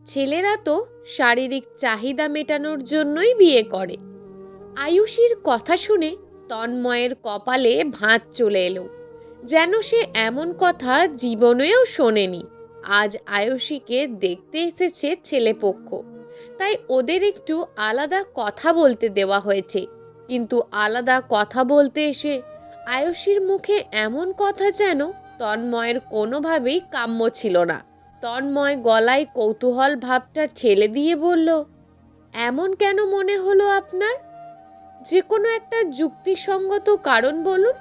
ছেলেরা তো শারীরিক চাহিদা মেটানোর জন্যই বিয়ে করে। আয়ুষীর কথা শুনে তন্ময়ের কপালে ভাঁজ চলে এলো, যেন সে এমন কথা জীবনেও শোনেনি। আজ আয়ুষীকে দেখতে এসেছে ছেলেপক্ষ, তাই ওদের একটু আলাদা কথা বলতে দেওয়া হয়েছে। কিন্তু আলাদা কথা বলতে এসে আয়ুষীর মুখে এমন কথা যেন তন্ময়ের কোনোভাবেই কাম্য ছিল না। তন্ময় গলায় কৌতূহল ভাবটা ঠেলে দিয়ে বলল, এমন কেন মনে হলো আপনার? যে কোনো একটা যুক্তিসঙ্গত কারণ বলুন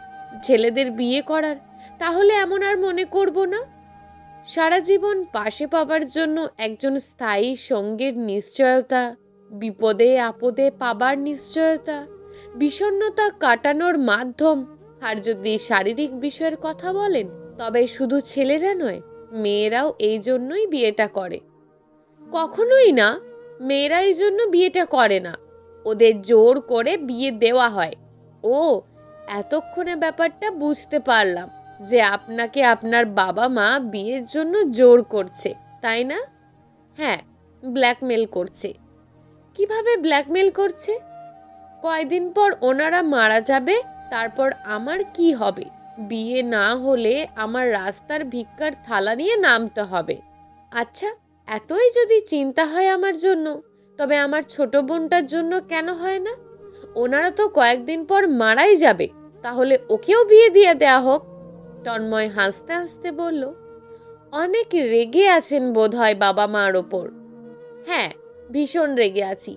ছেলেদের বিয়ে করার, তাহলে এমন আর মনে করব না। সারা জীবন পাশে পাবার জন্য একজন স্থায়ী সঙ্গীর নিশ্চয়তা, বিপদে আপদে পাবার নিশ্চয়তা, বিষণ্ণতা কাটানোর মাধ্যম। আর যদি শারীরিক বিষয়ের কথা বলেন, তবে শুধু ছেলেরা নয়, মেয়েরাও এই জন্যই বিয়েটা করে। কখনোই না, মেয়েরা এই জন্য বিয়েটা করে না, ওদের জোর করে বিয়ে দেওয়া হয়। ও, এতক্ষণে ব্যাপারটা বুঝতে পারলাম যে আপনাকে আপনার বাবা মা বিয়ের জন্য জোর করছে, তাই না? হ্যাঁ, ব্ল্যাকমেল করছে। কিভাবে ব্ল্যাকমেল করছে? কয়দিন পর ওনারা মারা যাবে, তারপর আমার কি হবে? বিয়ে না হলে আমার রাস্তার ভিক্ষার থালা নিয়ে নামতে হবে। আচ্ছা, এতই যদি চিন্তা হয় আমার জন্য, তবে আমার ছোট বোনটার জন্য কেন হয় না? ওনারা তো কয়েকদিন পর মারাই যাবে, তাহলে ওকেও বিয়ে দিয়ে দেয়া হোক। তন্ময় হাসতে হাসতে বলল, অনেক রেগে আছেন বোধহয় বাবা মার ওপর। হ্যাঁ, ভীষণ রেগে আছি।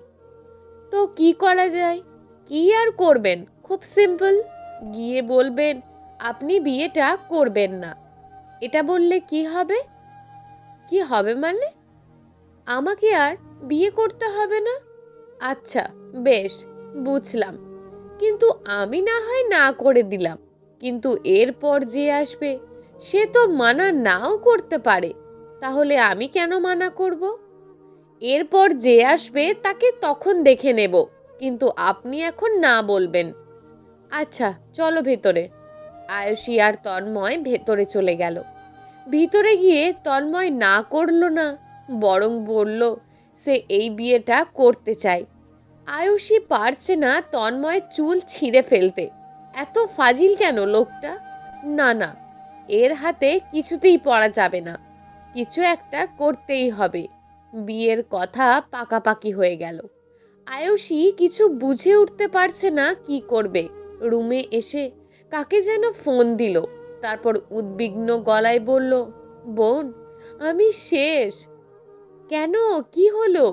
তো কি করা যায়? কি আর করবেন, খুব সিম্পল। গিয়ে বলবেন আপনি বিয়েটা করবেন না। এটা বললে কি হবে? কি হবে মানে? আমাকে আর বিয়ে করতে হবে না? আচ্ছা, বেশ, বুঝলাম। কিন্তু আমি না হয় না করে দিলাম, কিন্তু এরপর যে আসবে সে তো মানা নাও করতে পারে। তাহলে আমি কেন মানা করব? এরপর যে আসবে তাকে তখন দেখে নেব, কিন্তু আপনি এখন না বলবেন। আচ্ছা, চলো ভেতরে। আয়ুষী আর তন্ময় ভেতরে চলে গেল। ভিতরে গিয়ে তন্ময় না করল না, বরং বলল সে এই বিয়েটা করতে চায়। আয়ুষী পারছে না তন্ময়ের চুল ছিঁড়ে ফেলতে। এত ফাজিল কেন লোকটা? না না, এর হাতে কিছুতেই পড়া যাবে না, কিছু একটা করতেই হবে। বিয়ের কথা পাকাপাকি হয়ে গেল। আয়ুষী কিছু বুঝে উঠতে পারছে না কি করবে। রুমে এসে কাকে যেন ফোন দিল, তারপর উদ্বিগ্ন গলায় বলল, বোন, আমি শেষ। কেন, কি হলো?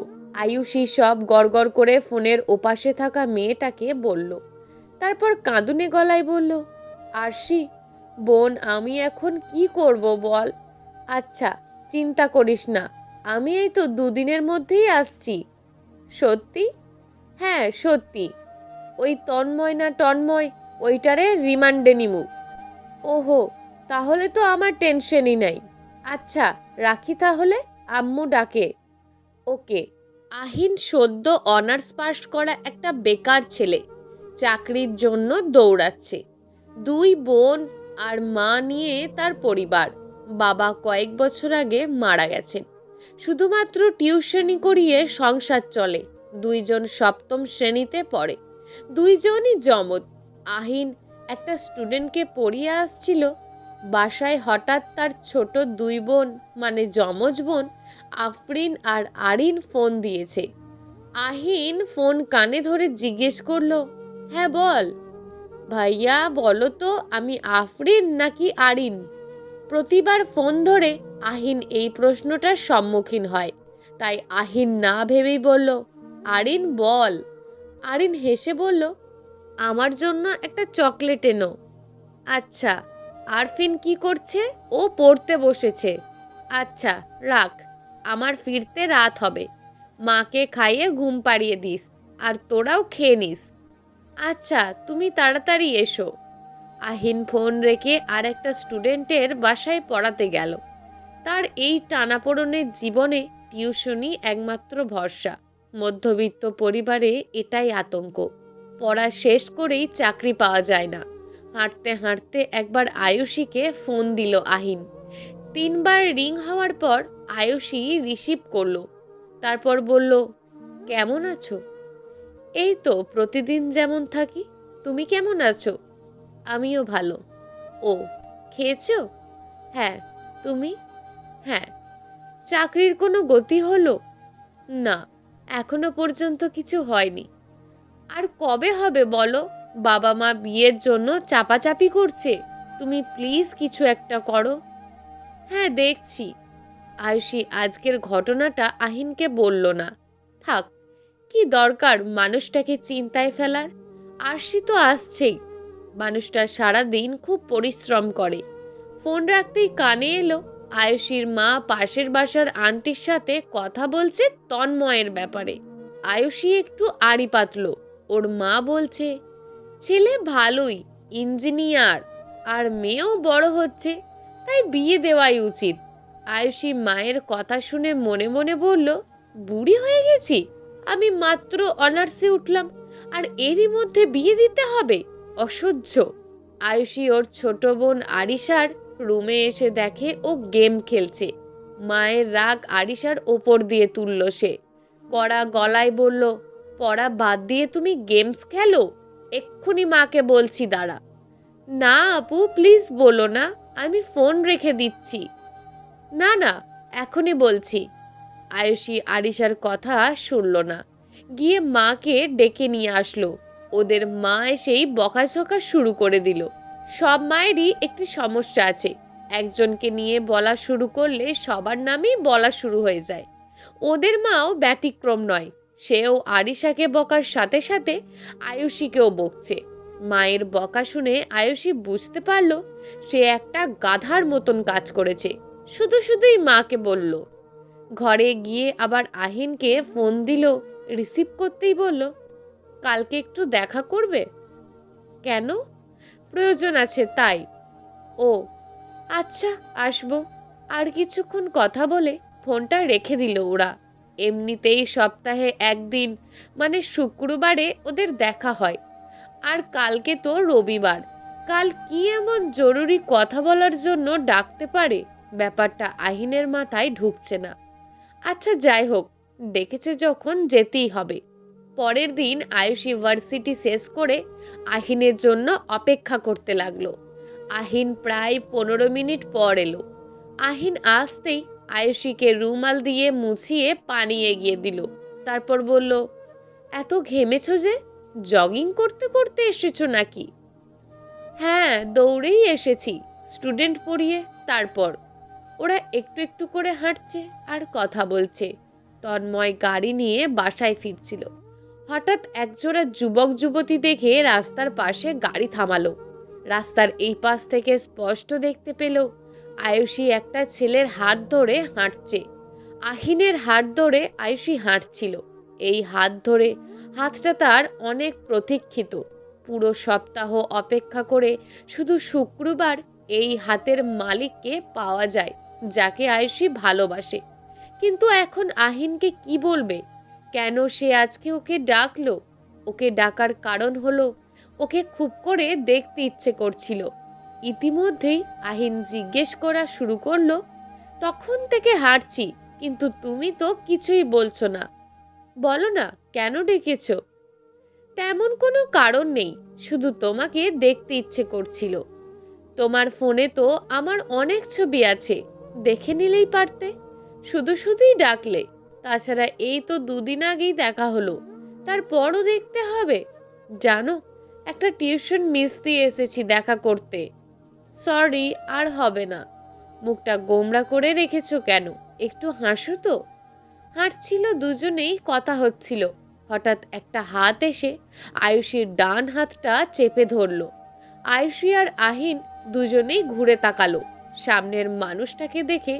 আয়ুষী সব গড়গড় করে ফোনের ওপাশে থাকা মেয়েটাকে বলল। তারপর কাঁদুনে গলায় বলল, আরশি বোন, আমি এখন কি করব বল? আচ্ছা, চিন্তা করিস না, আমি এই তো দুদিনের মধ্যেই আসছি। সত্যি? হ্যাঁ সত্যি। ওই তন্ময় না টন্ময়, ওইটারে রিমান্ডে নিমু। ওহো, তাহলে তো আমার টেনশনই নাই। আচ্ছা, রাখি তাহলে, আম্মু ডাকে। ওকে। আহিন সদ্য অনার্স পাস করা একটা বেকার ছেলে, চাকরির জন্য দৌড়াচ্ছে। দুই বোন আর মা নিয়ে তার পরিবার। বাবা কয়েক বছর আগে মারা গেছেন। শুধুমাত্র টিউশনি করিয়ে সংসার চলে। দুইজন সপ্তম শ্রেণীতে পড়ে, দুইজনই জমজ। আহিন একটা স্টুডেন্টকে পড়িয়ে আসছিল। বাসায় হঠাৎ তার ছোট দুই বোন, মানে যমজ বোন আফরিন আর আরিন ফোন দিয়েছে। আহিন ফোন কানে ধরে জিজ্ঞেস করলো, হ্যাঁ বল ভাইয়া, বলো তো আমি আফরিন নাকি আরিন? প্রতিবার ফোন ধরে আহিন এই প্রশ্নটার সম্মুখীন হয়, তাই আহিন না ভেবেই বলল, আরিন বল। আরিন হেসে বলল, আমার জন্য একটা চকলেট এনো। আচ্ছা। আরফিন কি করছে? ও পড়তে বসেছে। আচ্ছা, রাখ, আমার ফিরতে রাত হবে। মাকে খাইয়ে ঘুম পাড়িয়ে দিস, আর তোরাও খেয়ে নিস। আচ্ছা, তুমি তাড়াতাড়ি এসো। আহিন ফোন রেখে আর একটা স্টুডেন্টের বাসায় পড়াতে গেল। তার এই টানাপোড়েনের জীবনে টিউশনই একমাত্র ভরসা। মধ্যবিত্ত পরিবারে এটাই আতঙ্ক। পড়া শেষ করেই চাকরি পাওয়া যায় না। হাঁটতে হাঁটতে একবার আয়ুষীকে ফোন দিল আহিন। 3 বার রিং হওয়ার পর আয়ুষী রিসিভ করলো। তারপর বলল, কেমন আছো? এই তো প্রতিদিন যেমন থাকি। তুমি কেমন আছো? আমিও ভালো। ও, খেয়েছো? হ্যাঁ। তুমি? হ্যাঁ। চাকরির কোনো গতি হলো? না, এখনো পর্যন্ত কিছু হয়নি। আর কবে হবে বলো? বাবা মা বিয়ের জন্য চাপাচাপি করছে। তুমি প্লিজ কিছু একটা করো। হ্যাঁ, দেখছি। আয়ুষী আজকের ঘটনাটা আহিনকে বলল না। থাক, কি দরকার মানুষটাকে চিন্তায় ফেলার? আরশি তো আসছেই। মানুষটা সারা দিন খুব পরিশ্রম করে। ফোন রাখতেই কানে এলো আয়ুষীর মা পাশের বাসার আন্টির সাথে কথা বলছে তন্ময়ের ব্যাপারে। আয়ুষী একটু আড়ি পাতল। ওর মা বলছে, ছেলে ভালোই, ইঞ্জিনিয়ার, আর মেয়েও বড় হচ্ছে, তাই বিয়ে দেওয়াই উচিত। আয়ুষী মায়ের কথা শুনে মনে মনে বলল, বুড়ি হয়ে গেছি? আমি মাত্র অনার্সে উঠলাম, আর এরই মধ্যে বিয়ে দিতে হবে? অসহ্য। আয়ুষী ওর ছোট বোন আরিশার রুমে এসে দেখে ও গেম খেলছে। মায়ের রাগ আরিশার ওপর দিয়ে তুলল সে। কড়া গলায় বলল, পড়া বাদ দিয়ে তুমি গেমস খেলো? এক্ষুনি মাকে বলছি, দাঁড়া। না আপু, প্লিজ বলো না, আমি ফোন রেখে দিচ্ছি। না না, এখনই বলছি। আয়ুষী আরিশার কথা শুনল না, গিয়ে মাকে ডেকে নিয়ে আসলো। ওদের মা এসেই বকাঝকা শুরু করে দিল। সব মায়েরই একটি সমস্যা আছে, একজনকে নিয়ে বলা শুরু করলে সবার নামেই বলা শুরু হয়ে যায়। ওদের মাও ব্যতিক্রম নয়। সেও আরিশাকে বকার সাথে সাথে আয়ুষীকেও বকছে। মায়ের বকা শুনে আয়ুষী বুঝতে পারল সে একটা গাধার মতন কাজ করেছে। শুধু শুধুই মাকে বলল। ঘরে গিয়ে আবার আহিনকে ফোন দিল। রিসিভ করতেই বলল, কালকে একটু দেখা করবে? কেন? প্রয়োজন আছে তাই। ও আচ্ছা, আসবো। আর কিছুক্ষণ কথা বলে ফোনটা রেখে দিল ওরা। এমনিতেই সপ্তাহে একদিন, মানে শুক্রবারে ওদের দেখা হয়। আর কালকে তো রবিবার। কাল কি এমন জরুরি কথা বলার জন্য ডাকতে পারে? ব্যাপারটা আহিনের মাথায় ঢুকছে না। আচ্ছা যাই হোক, ডেকেছে যখন যেতেই হবে। পরের দিন আয়ুষী ভার্সিটি শেষ করে আহিনের জন্য অপেক্ষা করতে লাগলো। আহিন প্রায় 15 মিনিট পর এলো। আহিন আসতেই আয়ুষীকে রুমাল দিয়ে মুছিয়ে পানি এগিয়ে দিল। তারপর বলল, এত ঘেমেছো যে? জগিং করতে করতে এসেছো নাকি? হ্যাঁ, দৌড়েই এসেছি, স্টুডেন্ট পড়িয়ে। তারপর ওরা একটু একটু করে হাঁটছে আর কথা বলছে। তন্ময় গাড়ি নিয়ে বাসায় ফিরছিল। হঠাৎ একজোড়া যুবক যুবতী দেখে রাস্তার পাশে গাড়ি থামালো। রাস্তার এই পাশ থেকে স্পষ্ট দেখতে পেল আয়ুষী একটা ছেলের হাত ধরে হাঁটছে। আহিনের হাত ধরে আয়ুষী হাঁটছিল। এই হাত ধরে হাতটা তার অনেক প্রতীক্ষিত। পুরো সপ্তাহ অপেক্ষা করে শুধু শুক্রবার এই হাতের মালিককে পাওয়া যায়, যাকে আয়ুষী ভালোবাসে। কিন্তু এখন আহিনকে কি বলবে? কেন সে আজকে ওকে ডাকলো? ওকে ডাকার কারণ হলো ওকে খুব করে দেখতে ইচ্ছে করছিল। ইতিমধ্যেই আহিন জিজ্ঞেস করা শুরু করলো, তখন থেকে হাঁটছি, কিন্তু তুমি তো কিছুই বলছো না। বলো না, কেন ডেকেছো? তেমন কোনো কারণ নেই, শুধু তোমাকে দেখতে ইচ্ছে করছিল। তোমার ফোনে তো আমার অনেক ছবি আছে, দেখে নিলেই পারতে। শুধু শুধুই ডাকলে। তাছাড়া এই তো 2 দিন আগেই দেখা হলো, তারপরও দেখতে হবে? জানো, একটা টিউশন মিস দিয়ে এসেছি দেখা করতে। সরি, আর হবে না। মুখটা গোমড়া করে রেখেছো কেন? একটু হাসো তো। হাঁটছিল দুজনেই, কথা হচ্ছিল। হঠাৎ একটা হাত এসে আয়ুষীর ডান হাতটা চেপে ধরল। আয়ুষী আর আহিন দুজনেই ঘুরে তাকালো। সামনের মানুষটাকে দেখে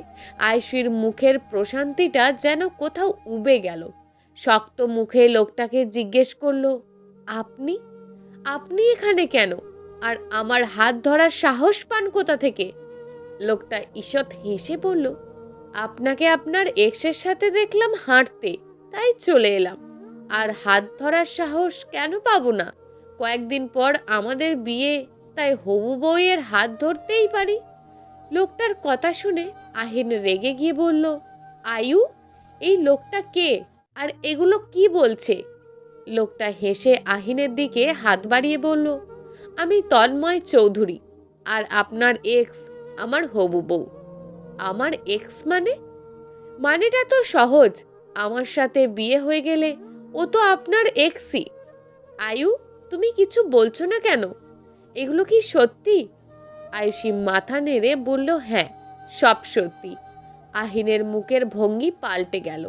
আয়ুষীর মুখের প্রশান্তিটা যেন কোথাও উবে গেল। শক্ত মুখে লোকটাকে জিজ্ঞেস করলো, আপনি আপনি এখানে কেন? আর আমার হাত ধরার সাহস পান কোথা থেকে? লোকটা ঈষৎ হেসে বলল, আপনাকে আপনার এক্সের সাথে দেখলাম হাঁটতে, তাই চলে এলাম। আর হাত ধরার সাহস কেন পাবো না? কয়েকদিন পর আমাদের বিয়ে, তাই হবু বউয়ের হাত ধরতেই পারি। লোকটার কথা শুনে আহিন রেগে গিয়ে বলল, আয়ু, এই লোকটা কে? আর এগুলো কি বলছে? লোকটা হেসে আহিনের দিকে হাত বাড়িয়ে বলল, আমি তন্ময় চৌধুরী, আর আপনার এক্স আমার হবু বউ। আমার এক্স মানে? মানেটা তো সহজ, আমার সাথে বিয়ে হয়ে গেলে ও তো আপনার এক্সই। আয়ু, তুমি কিছু বলছো না কেন? এগুলো কি সত্যি? আয়ুষী মাথা নেড়ে বলল, হ্যাঁ, সব সত্যি। আহিনের মুখের ভঙ্গি পাল্টে গেল।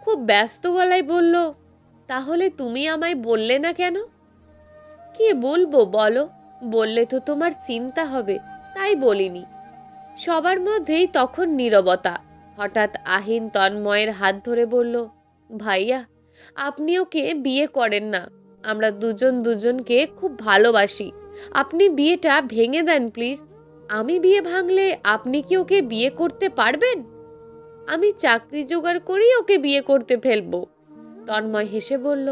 খুব ব্যস্ত গলায় বলল, তাহলে তুমি আমায় বললে না কেন? কি বলবো বলো, বললে তো তোমার চিন্তা হবে, তাই বলিনি। সবার মধ্যেই তখন নীরবতা। হঠাৎ আহিন তন্ময়ের হাত ধরে বলল, ভাইয়া, আপনি ওকে বিয়ে করেন না। আমরা দুজন দুজনকে খুব ভালোবাসি। আপনি বিয়েটা ভেঙে দেন প্লিজ। আমি বিয়ে ভাঙলে আপনি কি ওকে বিয়ে করতে পারবেন? আমি চাকরি জোগাড় করেই ওকে বিয়ে করতে ফেলবো। তন্ময় হেসে বলল,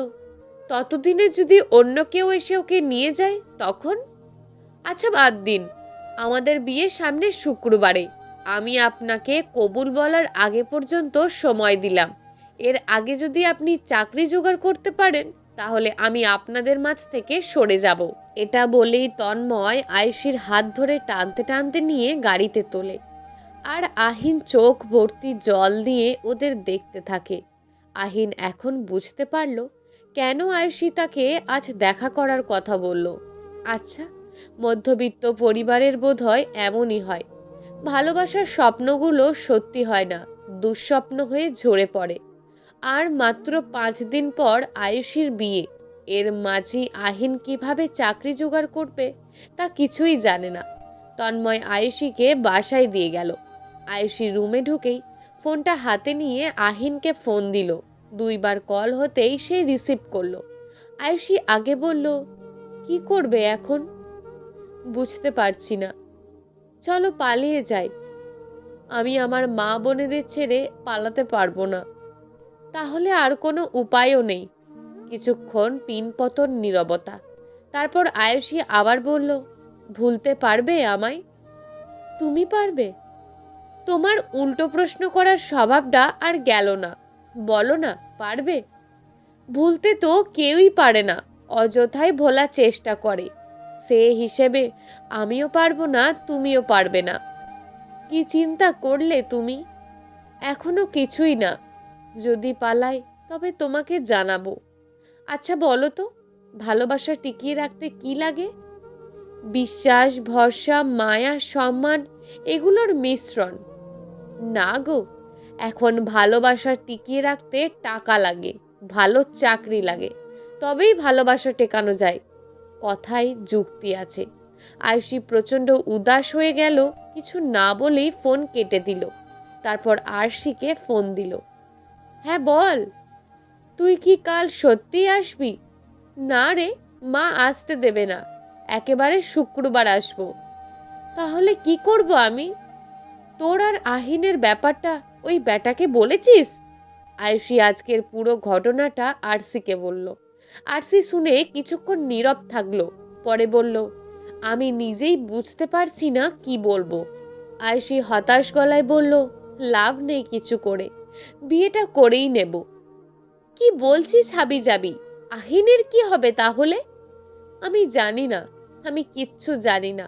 ততদিনে যদি অন্য কেউ এসে ওকে নিয়ে যায় তখন? আচ্ছা বাদ দিন, আমাদের বিয়ে সামনের শুক্রবারে। আমি আপনাকে কবুল বলার আগে পর্যন্ত সময় দিলাম। এর আগে যদি আপনি চাকরি জোগাড় করতে পারেন তাহলে আমি আপনাদের মাঝ থেকে সরে যাব। এটা বলেই তন্ময় আয়ুষীর হাত ধরে টানতে টানতে নিয়ে গাড়িতে তোলে। আর আহিন চোখ ভর্তি জল দিয়ে ওদের দেখতে থাকে। আহিন এখন বুঝতে পারল কেন আয়ুষী তাকে আজ দেখা করার কথা বলল। আচ্ছা, মধ্যবিত্ত পরিবারের বোধহয় এমনই হয়। ভালোবাসার স্বপ্নগুলো সত্যি হয় না, দুঃস্বপ্ন হয়ে ঝরে পড়ে। আর মাত্র 5 দিন পর আয়ুষীর বিয়ে। এর মাঝে আহিন কিভাবে চাকরি জোগাড় করবে তা কিছুই জানে না। তন্ময় আয়ুষীকে বাসায় দিয়ে গেল। আয়ুষী রুমে ঢুকেই ফোনটা হাতে নিয়ে আহিনকে ফোন দিল। 2 বার কল হতেই সে রিসিভ করলো। আয়ুষী আগে বলল, কি করবে এখন? বুঝতে পারছি না, চলো পালিয়ে যাই। আমি আমার মা বোনেদের ছেড়ে পালাতে পারবো না। তাহলে আর কোনো উপায়ও নেই। কিছুক্ষণ পিনপতন নীরবতা। তারপর আয়ুষী আবার বলল, ভুলতে পারবে আমায়? তুমি পারবে? তোমার উল্টো প্রশ্ন করার স্বভাবটা আর গেল না। বলো না, পারবে? ভুলতে তো কেউই পারে না, অযথাই ভোলার চেষ্টা করে। সে হিসেবে আমিও পারবো না, তুমিও পারবে না। কি চিন্তা করলে তুমি? এখনো কিছুই না। যদি পালাই তবে তোমাকে জানাবো। আচ্ছা বলো তো, ভালোবাসা টিকিয়ে রাখতে কি লাগে? বিশ্বাস, ভরসা, মায়া, সম্মান, এগুলোর মিশ্রণ। না গো, এখন ভালোবাসা টিকিয়ে রাখতে টাকা লাগে, ভালো চাকরি লাগে, তবেই ভালোবাসা টেকানো যায়। কথায় যুক্তি আছে। আয়ুষী প্রচণ্ড উদাস হয়ে গেল, কিছু না বলেই ফোন কেটে দিল। তারপর আরশিকে ফোন দিল। হ্যাঁ বল, তুই কি কাল সত্যিই আসবি? না রে, মা আসতে দেবে না, একেবারে শুক্রবার আসবো। তাহলে কি করব আমি? তোর আর আহিনের ব্যাপারটা ওই ব্যাটাকে বলেছিস? আয়ুষী আজকের পুরো ঘটনাটা আরসিকে বলল। আরসি শুনে কিছুক্ষণ নীরব থাকলো, পরে বলল, আমি নিজেই বুঝতে পারছি না কি বলবো। আয়ুষী হতাশ গলায় বলল, লাভ নেই কিছু করে, বিয়েটা করেই নেব। কি বলছিস হাবি যাবি? আহিনের কি হবে তাহলে? আমি জানি না, আমি কিচ্ছু জানি না।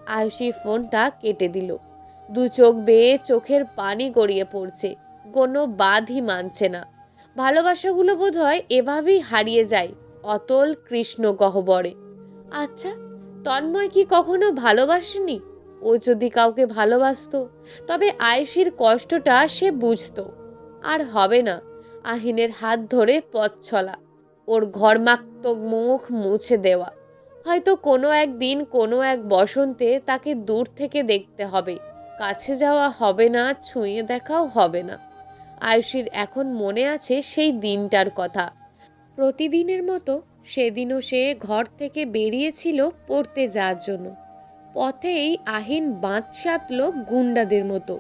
আয়ুষী ফোনটা কেটে দিল। 2 চোখ বেয়ে চোখের পানি গড়িয়ে পড়ছে। কোনো বাঁধই মানছে না। ভালোবাসাগুলো বোধহয় এভাবেই হারিয়ে যায় অতল কৃষ্ণ গহ্বরে। আচ্ছা, তন্ময় কি কখনো ভালোবাসেনি? ও যদি কাউকে ভালোবাসতো তবে আয়ুষীর কষ্টটা সে বুঝতো। আর হবে না আহিনের হাত ধরে পথ চলা, ওর ঘর্মাক্ত মুখ মুছে দেওয়া। হয়তো কোনো একদিন কোনো এক বসন্তে তাকে দূর থেকে দেখতে হবে, কাছে যাওয়া হবে না, ছুঁয়ে দেখাও হবে না। আয়ুষীর এখন মনে আছে সেই দিনটার কথা। প্রতিদিনের মতো সেদিনও সে ঘর থেকে বেরিয়েছিল পড়তে যাওয়ার জন্য। পথেই আহিন বাঁধ সাধল গুন্ডাদের মতো।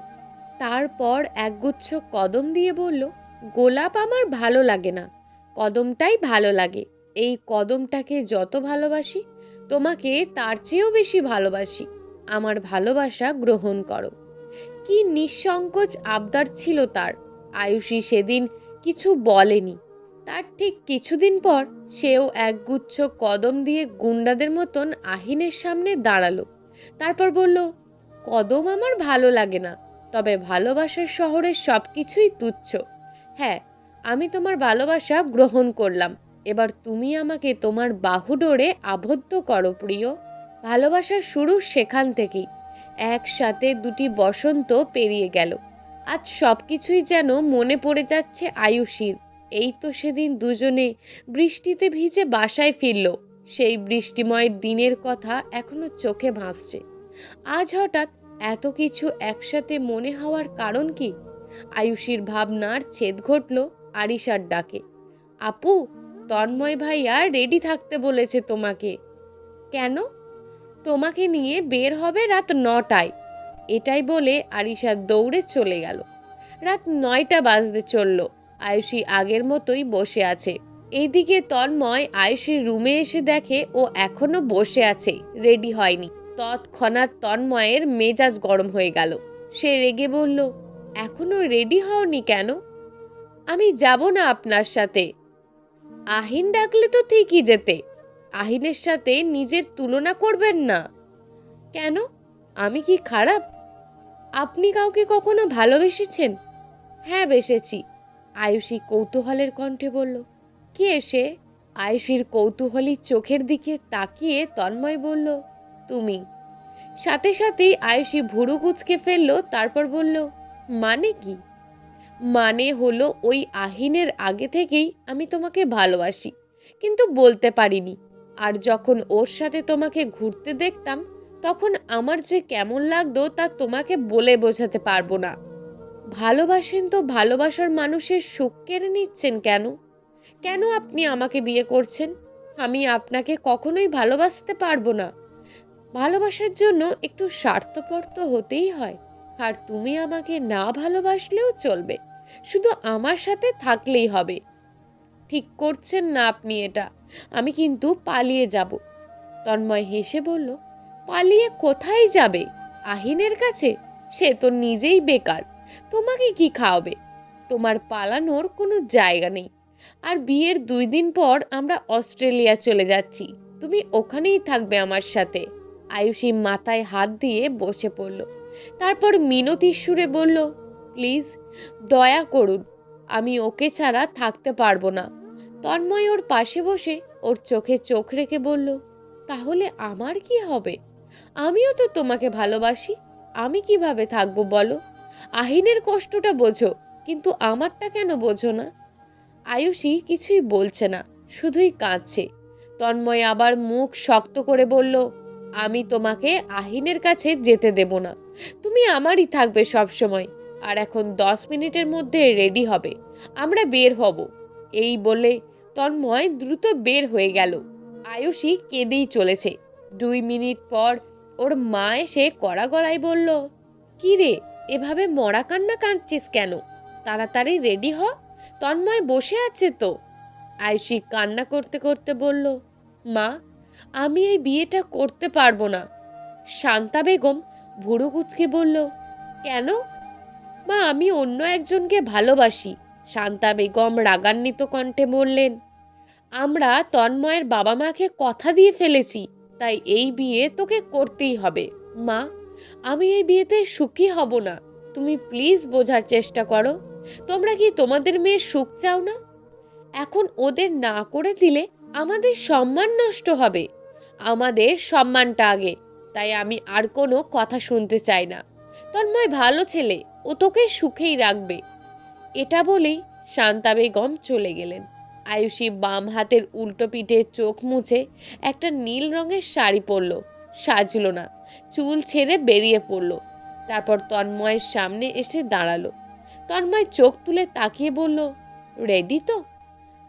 তারপর একগুচ্ছ কদম দিয়ে বলল, গোলাপ আমার ভালো লাগে না, কদমটাই ভালো লাগে। এই কদমটাকে যত ভালোবাসি তোমাকে তার চেয়েও বেশি ভালোবাসি। আমার ভালোবাসা গ্রহণ করো। কি নিঃসংকোচ আবদার ছিল তার! আয়ুষী সেদিন কিছু বলেনি। তার ঠিক কিছুদিন পর সেও একগুচ্ছ কদম দিয়ে গুন্ডাদের মতন আহিনের সামনে দাঁড়ালো। তারপর বলল, কদম আমার ভালো লাগে না, তবে ভালোবাসার শহরের সব কিছুই তুচ্ছ। হ্যাঁ, আমি তোমার ভালোবাসা গ্রহণ করলাম। এবার তুমি আমাকে তোমার বাহুডোরে আবদ্ধ করো প্রিয়। ভালোবাসার শুরু সেখান থেকেই। একসাথে দুটি বসন্ত পেরিয়ে গেল। আজ সব কিছুই যেন মনে পড়ে যাচ্ছে আয়ুষীর। এই তো সেদিন দুজনে বৃষ্টিতে ভিজে বাসায় ফিরল। সেই বৃষ্টিময় দিনের কথা এখনো চোখে ভাসছে। আজ হঠাৎ এত কিছু একসাথে মনে হওয়ার কারণ কি? আয়ুষীর ভাবনার ছেদ ঘটল আরিশার ডাকে। আপু, তন্ময় ভাইয়া রেডি থাকতে বলেছে তোমাকে। কেন? তোমাকে নিয়ে বের হবে রাত 9টায়। এটাই বলে আরিশা দৌড়ে চলে গেল। রাত 9টা বাজতে চলল। আয়ুষী আগের মতোই বসে আছে। এইদিকে তন্ময় আয়ুষীর রুমে এসে দেখে ও এখনো বসে আছে, রেডি হয়নি। তৎক্ষণাৎ তন্ময়ের মেজাজ গরম হয়ে গেল। সে রেগে বলল, এখনো রেডি হওনি কেন? আমি যাব না আপনার সাথে। আহিন ডাকলে তো ঠিকই যেতে। আহিনের সাথে নিজের তুলনা করবেন না। কেন? আমি কি খারাপ? আপনি কাউকে কখনো ভালোবেসেছেন? হ্যাঁ, বেসেছি। আয়ুষী কৌতূহলের কণ্ঠে বলল। কে সে? আয়ুষীর কৌতূহলী চোখের দিকে তাকিয়ে তন্ময় বলল, তুমি। সাথে সাথেই আয়ুষী ভুরু কুঁচকে ফেলল। তারপর বলল, মানে কি? মানে হলো ওই আহিনের আগে থেকেই আমি তোমাকে ভালোবাসি, কিন্তু বলতে পারিনি। আর যখন ওর সাথে তোমাকে ঘুরতে দেখতাম, তখন আমার যে কেমন লাগতো তা তোমাকে বলে বোঝাতে পারবো না। ভালোবাসেন তো ভালোবাসার মানুষের সুখ কেড়ে নিচ্ছেন কেন? কেন আপনি আমাকে বিয়ে করছেন? আমি আপনাকে কখনোই ভালোবাসতে পারবো না। ভালোবাসার জন্য একটু স্বার্থপর তো হতেই হয়। আর তুমি আমাকে না ভালোবাসলেও চলবে, শুধু আমার সাথে থাকলেই হবে। ঠিক করছেন না আপনি এটা। আমি কিন্তু পালিয়ে যাব। তন্ময় হেসে বলল, পালিয়ে কোথায় যাবে? আহিনের কাছে? সে তো নিজেই বেকার। তোমাকে কি খাওয়াবে? তোমার পালানোর কোনো জায়গা নেই। আর বিয়ের 2 দিন পর আমরা অস্ট্রেলিয়া চলে যাচ্ছি। তুমি ওখানেই থাকবে আমার সাথে। আয়ুষী মাথায় হাত দিয়ে বসে পড়ল। তারপর মিনতির সুরে বলল, প্লিজ, দয়া করুন, আমি ওকে ছাড়া থাকতে পারবো না। তন্ময় ওর পাশে বসে ওর চোখে চোখ রেখে বলল, তাহলে আমার কি হবে? আমিও তো তোমাকে ভালোবাসি। আমি কিভাবে থাকবো বলো? আহিনের কষ্টটা বোঝো, কিন্তু আমারটা কেন বোঝো না? আয়ুষী কিছুই বলছে না, শুধুই কাঁদছে। তন্ময় আবার মুখ শক্ত করে বলল, আমি তোমাকে আহিনের কাছে যেতে দেব না। তুমি আমারই থাকবে সব সময়। আর এখন 10 মিনিটের মধ্যে রেডি হবে, আমরা বের হব। এই বলে তন্ময় দ্রুত বের হয়ে গেল। আয়ুষী কেঁদেই চলেছে। 2 মিনিট পর ওর মা এসে কড়া গলায় বলল, কি রে, এভাবে মরা কান্না কাঁদছিস কেন? তাড়াতাড়ি রেডি হ, তন্ময় বসে আছে তো। আয়ুষী কান্না করতে করতে বলল, মা, আমি এই বিয়েটা করতে পারবো না। শান্তা বেগম ভুরু কুঁচকে বলল, কেন? মা, আমি অন্য একজনকে ভালোবাসি। শান্তা বেগম রাগান্বিত কণ্ঠে বললেন, আমরা তন্ময়ের বাবা মাকে কথা দিয়ে ফেলেছি, তাই এই বিয়ে তোকে করতেই হবে। মা, আমি এই বিয়েতে সুখী হব না। তুমি প্লিজ বোঝার চেষ্টা করো। তোমরা কি তোমাদের মেয়ের সুখ চাও না? এখন ওদের না করে দিলে আমাদের সম্মান নষ্ট হবে। আমাদের সম্মানটা আগে। তাই আমি আর কোনো কথা শুনতে চাই না। তন্ময় ভালো ছেলে, ও তোকে সুখেই রাখবে। এটা বলেই শান্তা বেগম চলে গেলেন। আয়ুষী বাম হাতের উল্টো পিঠে চোখ মুছে একটা নীল রঙের শাড়ি পরল। সাজল না, চুল ছেড়ে বেরিয়ে পড়ল। তারপর তন্ময়ের সামনে এসে দাঁড়ালো। তন্ময় চোখ তুলে তাকিয়ে বলল, রেডি তো?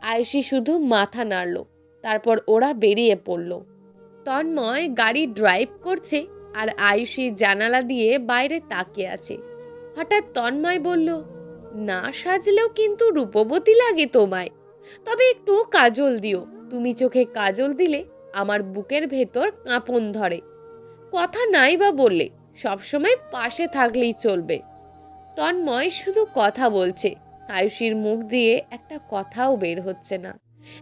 আয়ুষী শুধু মাথা নাড়ল। তারপর ওরা বেরিয়ে পড়ল। তন্ময় গাড়ি ড্রাইভ করছে আর আয়ুষী জানালা দিয়ে বাইরে তাকিয়ে আছে। হঠাৎ তন্ময় বলল, না সাজলেও কিন্তু রূপবতী লাগে তোমায়। তবে একটু কাজল দিও। তুমি চোখে কাজল দিলে আমার বুকের ভেতর কাঁপন ধরে। কথা নাই বা বললে, সবসময় পাশে থাকলেই চলবে। তন্ময় শুধু কথা বলছে, আয়ুষীর মুখ দিয়ে একটা কথাও বের হচ্ছে না।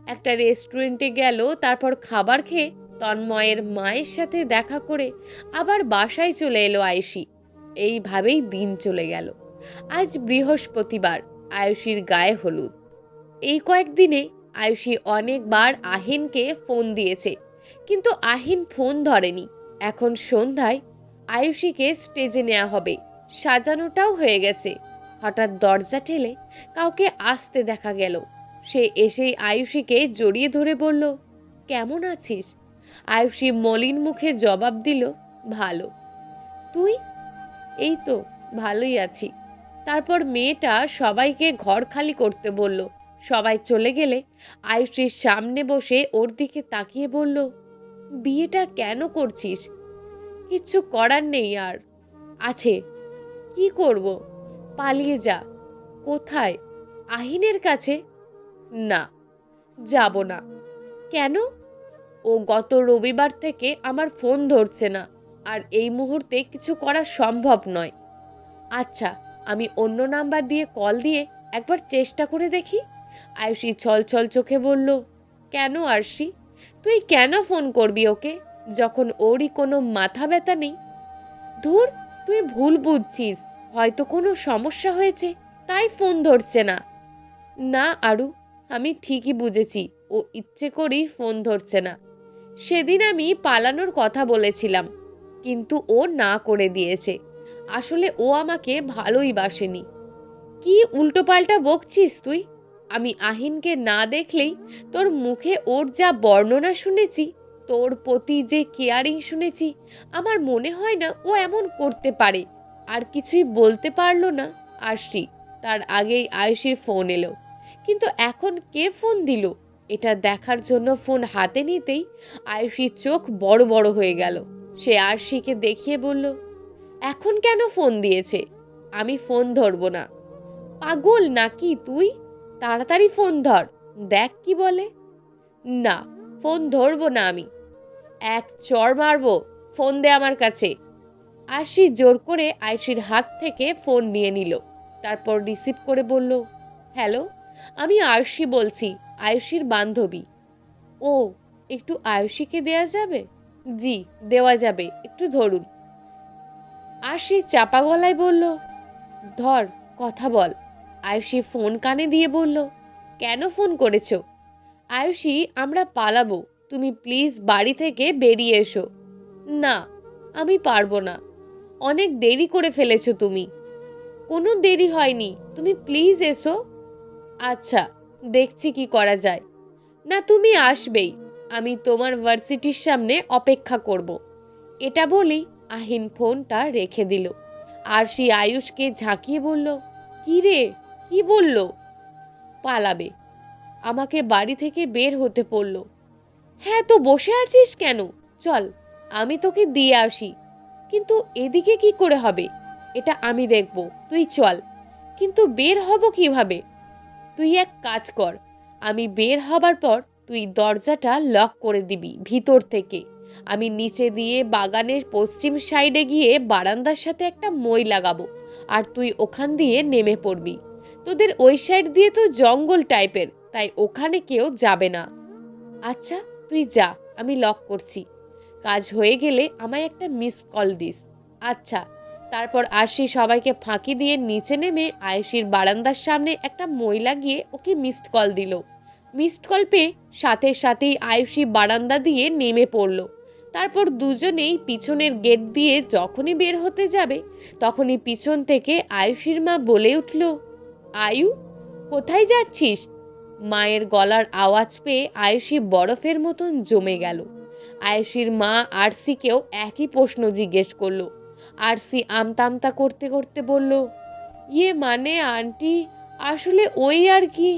একটা রেস্টুরেন্টে গেল, তারপর খাবার খেয়ে তন্ময়ের মায়ের সাথে দেখা করে আবার বাসায় চলে এলো আয়ুষী। এইভাবেই দিন চলে গেল। আজ বৃহস্পতিবার, আয়ুষীর গায়ে হলুদ। এই কয়েকদিনে আয়ুষী অনেকবার আহিনকে ফোন দিয়েছে, কিন্তু আহিন ফোন ধরেনি। এখন সন্ধ্যায় আয়ুষীকে স্টেজে নেওয়া হবে, সাজানোটাও হয়ে গেছে। হঠাৎ দরজা ঠেলে কাউকে আসতে দেখা গেল। সে এসেই আয়ুষীকে জড়িয়ে ধরে বলল, কেমন আছিস? আয়ুষী মলিন মুখে জবাব দিল, ভালো। তুই? এই তো, ভালোই আছি। তারপর মেয়েটা সবাইকে ঘর খালি করতে বলল। সবাই চলে গেলে আয়ুষীর সামনে বসে ওর দিকে তাকিয়ে বলল, বিয়েটা কেন করছিস? কিচ্ছু করার নেই আর। আছে। কি করব? পালিয়ে যা। কোথায়? আহিনের কাছে? না, যাব না। কেন? ও গত রবিবার থেকে আমার ফোন ধরছে না, আর এই মুহূর্তে কিছু করা সম্ভব নয়। আচ্ছা, আমি অন্য নাম্বার দিয়ে কল দিয়ে একবার চেষ্টা করে দেখি। আয়ুষী ছলছল চোখে বলল, কেন আরশি? তুই কেন ফোন করবি ওকে, যখন ওরই কোনো মাথা ব্যথা নেই? ধুর, তুই ভুল বুঝছিস। হয়তো কোনো সমস্যা হয়েছে, তাই ফোন ধরছে না। না আরু, আমি ঠিকই বুঝেছি, ও ইচ্ছে করেই ফোন ধরছে না। সেদিন আমি পালানোর কথা বলেছিলাম, কিন্তু ও না করে দিয়েছে। আসলে ও আমাকে ভালোই বাসেনি। কি উল্টোপাল্টা বকছিস তুই? আমি আহিনকে না দেখলেই তোর মুখে ওর যা বর্ণনা শুনেছি, তোর প্রতি যে কেয়ারিং শুনেছি, আমার মনে হয় না ও এমন করতে পারে। আর কিছুই বলতে পারলো না আরশি, তার আগেই আয়ুষীর ফোন এলো। কিন্তু এখন কে ফোন দিল, এটা দেখার জন্য ফোন হাতে নিতেই আয়ুষীর চোখ বড় বড় হয়ে গেল। সে আরশিকে দেখিয়ে বলল, এখন কেন ফোন দিয়েছে? আমি ফোন ধরবো না। পাগল নাকি তুই? তাড়াতাড়ি ফোন ধর, দেখ কি বলে। না, ফোন ধরবো না আমি। এক চড় মারবো। ফোন দে আমার কাছে। আরশি জোর করে আয়ুষীর হাত থেকে ফোন নিয়ে নিল। তারপর রিসিভ করে বলল, হ্যালো, আমি আরশি বলছি, আয়ুষীর বান্ধবী। ও, একটু আয়ুষীকে দেয়া যাবে? জি, দেওয়া যাবে, একটু ধরুন। আরশি চাপা গলায় বলল, ধর, কথা বল। আয়ুষী ফোন কানে দিয়ে বলল, কেন ফোন করেছো? আয়ুষী, আমরা পালাবো, তুমি প্লিজ বাড়ি থেকে বেরিয়ে এসো। না, আমি পারবো না। অনেক দেরি করে ফেলেছো তুমি। কোনো দেরি হয়নি, তুমি প্লিজ এসো। আচ্ছা, দেখছি কি করা যায়। না, তুমি আসবেই। আমি তোমার ভার্সিটির সামনে অপেক্ষা করব। এটা বলেই আহিন ফোনটা রেখে দিল। আরশি আয়ুষকে ঝাঁকিয়ে বলল, কি রে, কি বলল? পালাবে। আমাকে বাড়ি থেকে বের হতে বলল। হ্যাঁ, তো বসে আছিস কেন? চল, আমি তোকে দিয়ে আসি। কিন্তু এদিকে কি করে হবে? এটা আমি দেখব, তুই চল। কিন্তু বের হব কিভাবে? তুই এক কাজ কর, আমি বের হবার পর তুই দরজাটা লক করে দিবি ভিতর থেকে। আমি নিচে দিয়ে বাগানের পশ্চিম সাইডে গিয়ে বারান্দার সাথে একটা মই লাগাবো, আর তুই ওখান দিয়ে নেমে পড়বি। তোদের ওই সাইড দিয়ে তো জঙ্গল টাইপের, তাই ওখানে কেউ যাবে না। আচ্ছা, তুই যা, আমি লক করছি। কাজ হয়ে গেলে আমায় একটা মিস কল দিস। আচ্ছা। তারপর আরশি সবাইকে ফাঁকি দিয়ে নিচে নেমে আয়ুষীর বারান্দার সামনে একটা মই লাগিয়ে ওকে মিসড কল দিল। মিসড কল পেয়ে সাথে সাথেই আয়ুষী বারান্দা দিয়ে নেমে পড়ল। তারপর দুজনেই পিছনের গেট দিয়ে যখনই বের হতে যাবে, তখনই পিছন থেকে আয়ুষীর মা বলে উঠল, আয়ু, কোথায় যাচ্ছিস? মায়ের গলার আওয়াজ পেয়ে আয়ুষী বরফের মতন জমে গেল। আয়ুষীর মা আরসিকেও একই প্রশ্ন জিজ্ঞেস করলো। আরসি আমতা আমতা করতে করতে বলল, ইয়ে মানে আন্টি, আসলে ওই আর কি।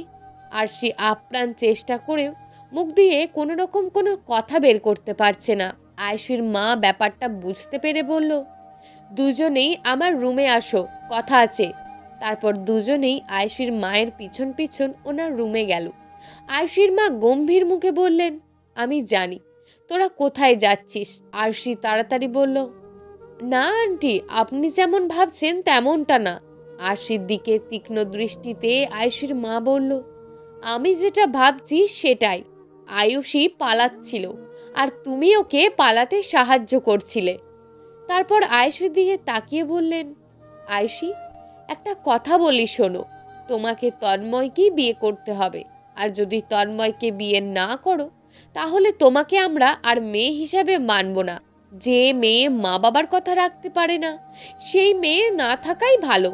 আরসি আপ্রাণ চেষ্টা করেও মুখ দিয়ে কোনো রকম কোনো কথা বের করতে পারছে না। আয়ুষীর মা ব্যাপারটা বুঝতে পেরে বলল, দুজনেই আমার রুমে আসো, কথা আছে। তারপর দুজনেই আয়ুষীর মায়ের পিছন পিছন ওনার রুমে গেল। আয়ুষীর মা গম্ভীর মুখে বললেন, আমি জানি তোরা কোথায় যাচ্ছিস। আরশি তাড়াতাড়ি বলল, না আন্টি, আপনি যেমন ভাবছেন তেমনটা না। আরশির দিকে তীক্ষ্ণ দৃষ্টিতে আয়ুষীর মা বলল, আমি যেটা ভাবছি সেটাই। আয়ুষী পালাচ্ছিল আর তুমি ওকে পালাতে সাহায্য করছিলে। তারপর আয়ুষীর দিকে তাকিয়ে বললেন, আয়ুষী, একটা কথা বলি শোনো, তোমাকে তন্ময়কেই বিয়ে করতে হবে। আর যদি তন্ময়কে বিয়ে না করো তাহলে তোমাকে আমরা আর মেয়ে হিসাবে মানব না। যে মেয়ে মা বাবার কথা রাখতে পারে না সেই মেয়ে না থাকাই ভালো।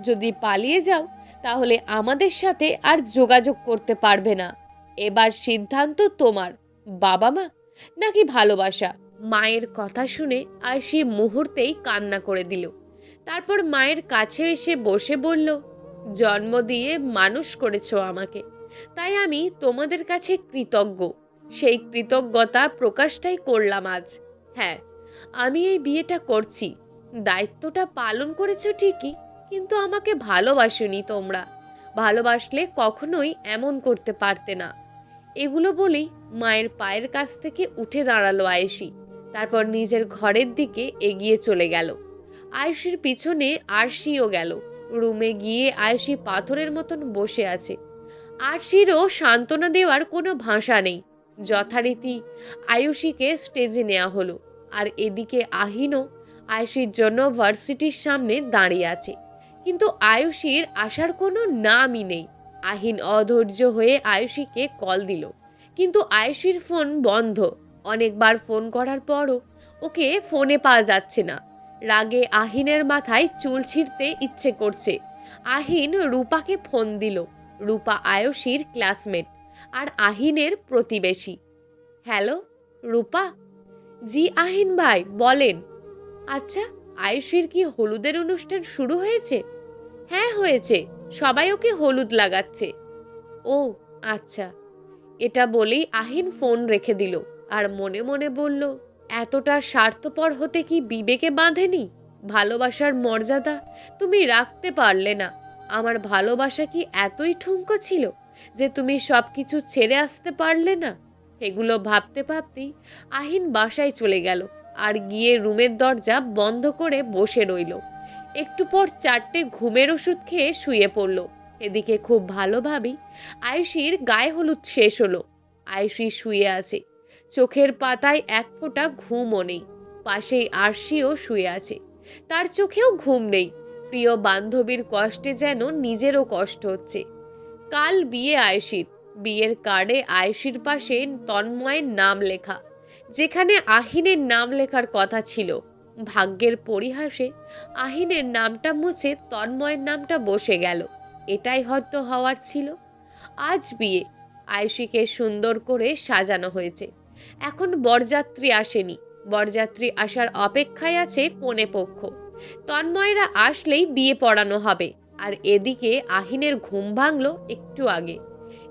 যদি পালিয়ে যাও তাহলে আমাদের সাথে আর যোগাযোগ করতে পারবে না। এবার সিদ্ধান্ত তোমার, বাবা মা নাকি ভালোবাসা। মায়ের কথা শুনে আয়ুষী মুহূর্তেই কান্না করে দিল। তারপর মায়ের কাছে এসে বসে বলল, জন্ম দিয়ে মানুষ করেছো আমাকে, তাই আমি তোমাদের কাছে কৃতজ্ঞ। সেই কৃতজ্ঞতা প্রকাশটাই করলাম আজ। হ্যাঁ, আমি এই বিয়েটা করছি। দায়িত্বটা পালন করেছো ঠিকই, কিন্তু আমাকে ভালোবাসোনি তোমরা। ভালোবাসলে কখনোই এমন করতে পারতে না। এগুলো বলেই মায়ের পায়ের কাছ থেকে উঠে দাঁড়ালো আয়েশি। তারপর নিজের ঘরের দিকে এগিয়ে চলে গেল। আয়েশির পিছনে আরশিও গেল। রুমে গিয়ে আয়েশি পাথরের মতন বসে আছে। আরশিরও সান্ত্বনা দেওয়ার কোনো ভাষা নেই। যথারীতি আয়ুষীকে স্টেজে নেওয়া হলো। আর এদিকে আহিনও আয়েশির জন্য ভার্সিটির সামনে দাঁড়িয়ে আছে, কিন্তু আয়ুষীর আসার কোনো নামই নেই। আহিন অধৈর্য হয়ে আয়ুষীকে কল দিল, কিন্তু আয়ুষীর ফোন বন্ধ। অনেকবার ফোন করার পরও ওকে ফোনে পাওয়া যাচ্ছে না। রাগে আহিনের মাথায় চুল ছিঁড়তে ইচ্ছে করছে। আহিন রূপাকে ফোন দিল। রূপা আয়ুষীর ক্লাসমেট আর আহিনের প্রতিবেশী। হ্যালো রূপা। জি আহিন ভাই বলেন। আচ্ছা, আয়ুষীর কি হলুদের অনুষ্ঠান শুরু হয়েছে? হ্যাঁ হয়েছে, সবাই ওকে হলুদ লাগাচ্ছে। ও আচ্ছা। এটা বলেই আহিন ফোন রেখে দিল আর মনে মনে বলল, এতটা স্বার্থপর হতে কি বিবেকে বাঁধেনি? ভালোবাসার মর্যাদা তুমি রাখতে পারলে না। আমার ভালোবাসা কি এতই ঠুনকো ছিল যে তুমি সব কিছু ছেড়ে আসতে পারলে না? এগুলো ভাবতে ভাবতেই আহিন বাসায় চলে গেল আর গিয়ে রুমের দরজা বন্ধ করে বসে রইল। একটু পর 4টে ঘুমের ওষুধ খেয়ে শুয়ে পড়ল। এদিকে খুব ভালোভাবেই আয়ুষীর গায়ে হলুদ শেষ হলো। আয়ুষী শুয়ে আছে, চোখের পাতায় এক ফোঁটা ঘুমও নেই। পাশেই আরশিও শুয়ে আছে, তার চোখেও ঘুম নেই। প্রিয় বান্ধবীর কষ্টে যেন নিজেরও কষ্ট হচ্ছে। কাল বিয়ে আয়ুষীর। বিয়ের কার্ডে আয়ুষীর পাশে তন্ময়ের নাম লেখা, যেখানে আহিনের নাম লেখার কথা ছিল। ভাগ্যের পরিহাসে আহিনের নামটা মুছে তন্ময়ের নামটা বসে গেল। এটাই হয়তো হওয়ার ছিল। আজ বিয়ে। আয়ুষীকে সুন্দর করে সাজানো হয়েছে। এখন বরযাত্রী আসেনি। বরযাত্রী আসার অপেক্ষায় আছে কনে পক্ষ। তন্ময়রা আসলেই বিয়ে পড়ানো হবে। আর এদিকে আহিনের ঘুম ভাঙলো একটু আগে।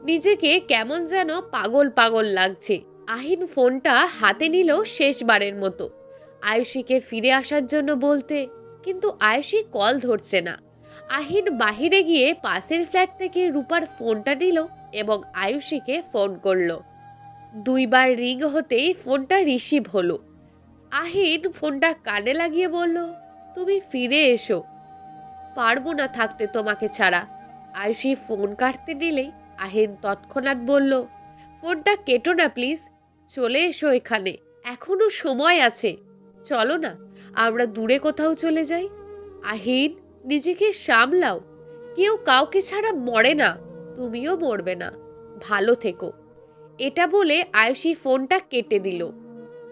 নিজেকে কেমন যেন পাগল পাগল লাগছে। আহিন ফোনটা হাতে নিল শেষবারের মতো আয়ুষীকে ফিরে আসার জন্য বলতে, কিন্তু আয়ুষী কল ধরছে না। আহিন বাহিরে গিয়ে পাশের ফ্ল্যাট থেকে রূপার ফোনটা নিল এবং আয়ুষীকে ফোন করলো। 2বার রিং হতেই ফোনটা রিসিভ হলো। আহিন ফোনটা কানে লাগিয়ে বলল, তুমি ফিরে এসো। পারবো না থাকতে তোমাকে ছাড়া। আয়ুষী ফোন কাটতে নিলেই আহিন তৎক্ষণাৎ বলল, ফোনটা কেটো না প্লিজ। চলে এসো এখানে, এখনো সময় আছে। চলো না, আমরা দূরে কোথাও চলে যাই। আহিন, নিজেকে সামলাও। কেউ কাউকে ছাড়া মরে না, তুমিও মরবে না। ভালো থেকো। এটা বলে আয়ুষী ফোনটা কেটে দিল।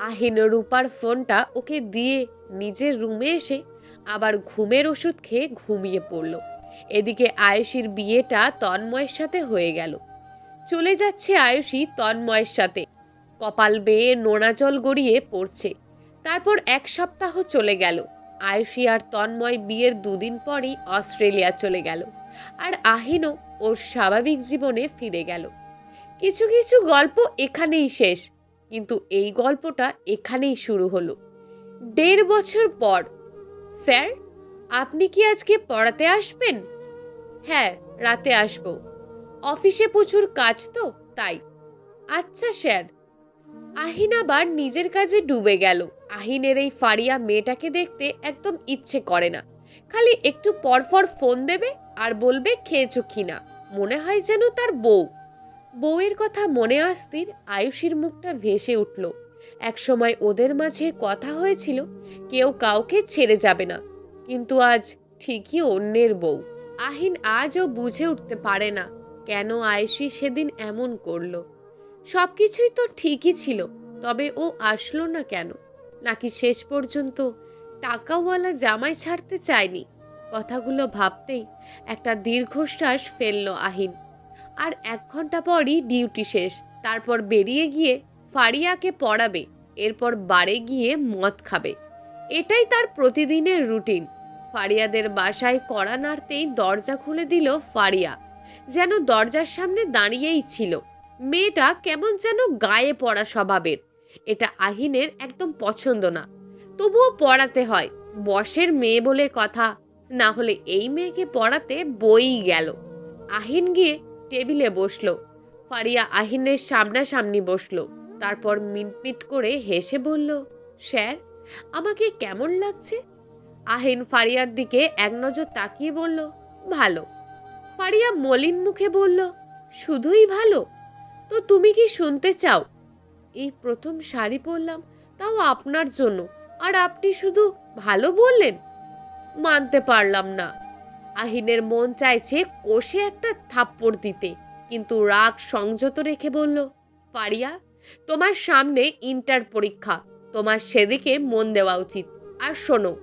আহিন রূপার ফোনটা ওকে দিয়ে নিজের রুমে এসে আবার ঘুমের ওষুধ খেয়ে ঘুমিয়ে পড়ল। এদিকে আয়ুষীর বিয়েটা তন্ময়ের সাথে হয়ে গেল। চলে যাচ্ছে আয়ুষী তন্ময়ের সাথে। কপাল বেয়ে নোনা জল গড়িয়ে পড়ছে। তারপর 1 সপ্তাহ চলে গেল। আয়ুষী আর তন্ময় বিয়ের 2 দিন পরই অস্ট্রেলিয়া চলে গেল। আর আহিনও ওর স্বাভাবিক জীবনে ফিরে গেল। কিছু কিছু গল্প এখানেই শেষ, কিন্তু এই গল্পটা এখানেই শুরু হলো। 1.5 বছর পর। স্যার, আপনি কি আজকে পড়াতে আসবেন? হ্যাঁ, রাতে আসবো। অফিসে প্রচুর কাজ তো তাই। আচ্ছা স্যার। আহিন আবার নিজের কাজে ডুবে গেল। আহিনের এই ফারিয়া মেয়েটাকে দেখতে একদম ইচ্ছে করে না, খালি একটু পরপর ফোন দেবে আর বলবে খেয়েছো কিনা। মনে হয় যেন তার বউ। বউয়ের কথা মনে আসতেই আয়ুষীর মুখটা ভেসে উঠল। একসময় ওদের মাঝে কথা হয়েছিল কেউ কাউকে ছেড়ে যাবে না, কিন্তু আজ ঠিকই অন্যের বউ। আহিন আজও বুঝে উঠতে পারে না কেন আয়ুষী সেদিন এমন করলো। সবকিছুই তো ঠিকই ছিল, তবে ও আসলো না কেন? নাকি শেষ পর্যন্ত টাকাওয়ালা জামাই ছাড়তে চায়নি? কথাগুলো ভাবতেই একটা দীর্ঘশ্বাস ফেললো আহিন। আর 1 ঘন্টা পরই ডিউটি শেষ। তারপর বেরিয়ে গিয়ে ফারিয়াকে পড়াবে, এরপর বারে গিয়ে মদ খাবে। এটাই তার প্রতিদিনের রুটিন। ফারিয়াদের বাসায় কড়া নাড়তেই দরজা খুলে দিল ফারিয়া। যেন দরজার সামনে দাঁড়িয়েই ছিল। মেয়েটা কেমন যেন গায়ে পড়া স্বভাবের। এটা আহিনের একদম পছন্দ না, তবুও পড়াতে হয়। বসের মেয়ে বলে কথা, না হলে এই মেয়েকে পড়াতে বই গেল। আহিন গিয়ে টেবিলে বসলো। ফারিয়া আহিনের সামনাসামনি বসলো। তারপর মিটমিট করে হেসে বলল, স্যার, আমাকে কেমন লাগছে? আহিন ফারিয়ার দিকে এক নজর তাকিয়ে বলল, ভালো। ফারিয়া মলিন মুখে বলল, শুধুই ভালো? তো তুমি কি শুনতে চাও? এই প্রথম শাড়ি পরলাম, তাও আপনার জন্য, আর আপনি শুধু ভালো বললেন? মানতে পারলাম না। আহিনের মন চাইছে কষে একটা থাপ্পড় দিতে, কিন্তু রাগ সংযত রেখে বলল, ফারিয়া, তোমার সামনে ইন্টার পরীক্ষা, তোমার সেদিকে মন দেওয়া উচিত। আর শোনো,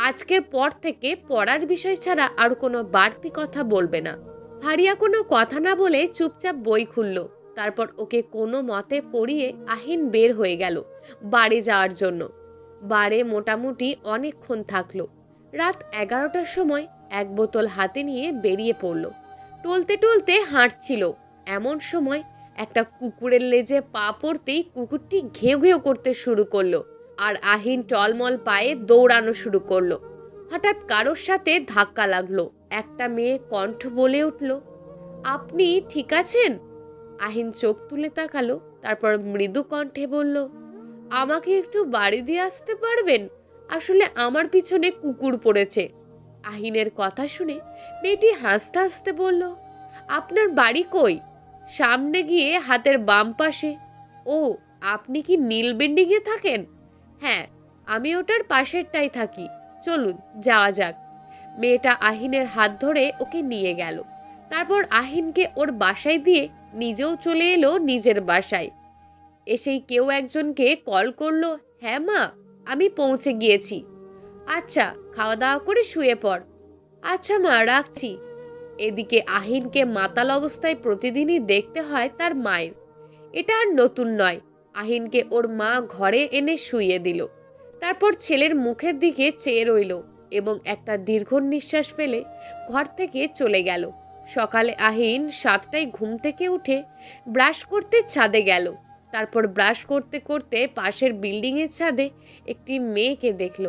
আজকের পর থেকে পড়ার বিষয় ছাড়া আর কোনো বাড়তি কথা বলবে না। ফারিয়া কোনো কথা না বলে চুপচাপ বই খুলল। তারপর ওকে কোনো মতে পড়িয়ে আহিন বের হয়ে গেল বাড়ি যাওয়ার জন্য। বারে মোটামুটি অনেকক্ষণ থাকলো। রাত 11টার সময় এক বোতল হাতে নিয়ে বেরিয়ে পড়ল। টলতে টলতে হাঁটছিল। এমন সময় একটা কুকুরের লেজে পা পড়তেই কুকুরটি ঘেউ ঘেউ করতে শুরু করলো, আর আহিন টলমল পায়ে দৌড়ানো শুরু করলো। হঠাৎ কারোর সাথে ধাক্কা লাগলো। একটা মেয়ে কণ্ঠ বলে উঠল, আপনি ঠিক আছেন? আহিন চোখ তুলে তাকালো, তারপর মৃদু কণ্ঠে বলল, আমাকে একটু বাড়ি দিয়ে আসতে পারবেন? আসলে আমার পিছনে কুকুর পড়েছে। আহিনের কথা শুনে মেয়েটি হাসতে হাসতে বলল, আপনার বাড়ি কই? সামনে গিয়ে হাতের বাম পাশে। ও, আপনি কি নীল বিল্ডিংয়ে থাকেন? হ্যাঁ, আমি ওটার পাশেরটাই থাকি। চলুন যাওয়া যাক। মেয়েটা আহিনের হাত ধরে ওকে নিয়ে গেল। তারপর আহিনকে ওর বাসায় দিয়ে নিজেও চলে এলো নিজের বাসায়। এসেই কেউ একজনকে কল করলো, হ্যাঁ মা, আমি পৌঁছে গিয়েছি। আচ্ছা, খাওয়া দাওয়া করে শুয়ে পড়। আচ্ছা মা, রাখছি। এদিকে আহিনকে মাতাল অবস্থায় প্রতিদিনই দেখতে হয় তার মায়ের। এটা আর নতুন নয়। আহিনকে ওর মা ঘরে এনে শুইয়ে দিল। তারপর ছেলের মুখের দিকে চেয়ে রইল এবং একটা দীর্ঘ নিঃশ্বাস ফেলে ঘর থেকে চলে গেল। সকালে আহিন 7টায় ঘুম থেকে উঠে ব্রাশ করতে ছাদে গেল। তারপর ব্রাশ করতে করতে পাশের বিল্ডিংয়ের ছাদে একটি মেয়েকে দেখল।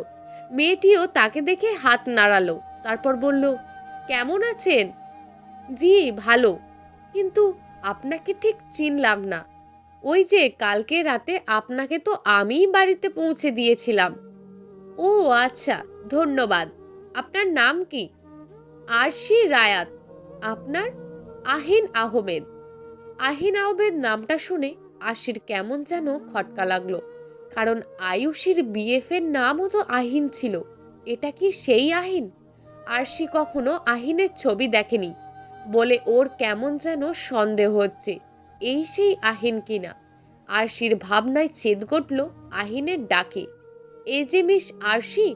মেয়েটিও তাকে দেখে হাত নাড়ালো। তারপর বলল, কেমন আছেন? জি ভালো, কিন্তু আপনাকে ঠিক চিনলাম না। ওই যে কালকে রাতে আপনাকে তো আমিই বাড়িতে পৌঁছে দিয়েছিলাম। ও আচ্ছা, ধন্যবাদ। আপনার নাম কি? আরশি রায়াত। আপনার? আহিন আহমেদ। আহিন আহমেদ নামটা শুনে আরশির কেমন যেন খটকা লাগলো, কারণ আয়ুষীর বিএফের নামও তো আহিন ছিল। এটা কি সেই আহিন? আরশি কখনো আহিনের ছবি দেখেনি বলে ওর কেমন যেন সন্দেহ হচ্ছে, এই সেই আহিন কিনা। আরশির ভাবনায় ছেদ ঘটল আহিনের ডাকে, এই যে মিস আরশি,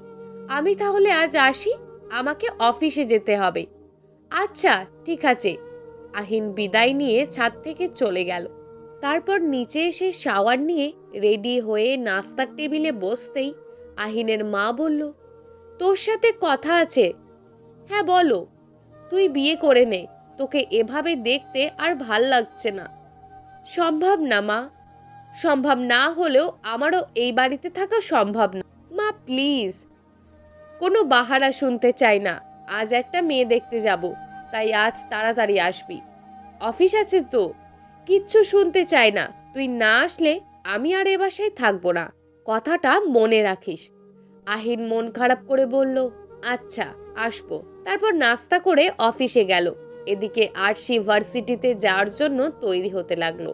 আমি তাহলে আজ আসি, আমাকে অফিসে যেতে হবে। আচ্ছা ঠিক আছে। আহিন বিদায় নিয়ে ছাদ থেকে চলে গেল। তারপর নিচে এসে শাওয়ার নিয়ে রেডি হয়ে নাস্তার টেবিলে বসতেই আহিনের মা বলল, তোর সাথে কথা আছে। হ্যাঁ বলো। তুই বিয়ে করে নে, তোকে এভাবে দেখতে আর ভাল লাগছে না। সম্ভব না মা। সম্ভব না হলেও আমারও এই বাড়িতে থাকা সম্ভব না। মা প্লিজ। কোনো বাহানা শুনতে চাই না। আজ একটা মেয়ে দেখতে যাব, তাই আজ তাড়াতাড়ি আসবি। অফিস আছে তো। কিচ্ছু শুনতে চাই না। তুই না আসলে আমি আর এ বাসায় থাকবো না। কথাটা মনে রাখিস। আহিন মন খারাপ করে বলল, আচ্ছা, আসবো। তারপর নাস্তা করে অফিসে গেল। এদিকে আরশি ভার্সিটিতে যাওয়ার জন্য তৈরি হতে লাগলো।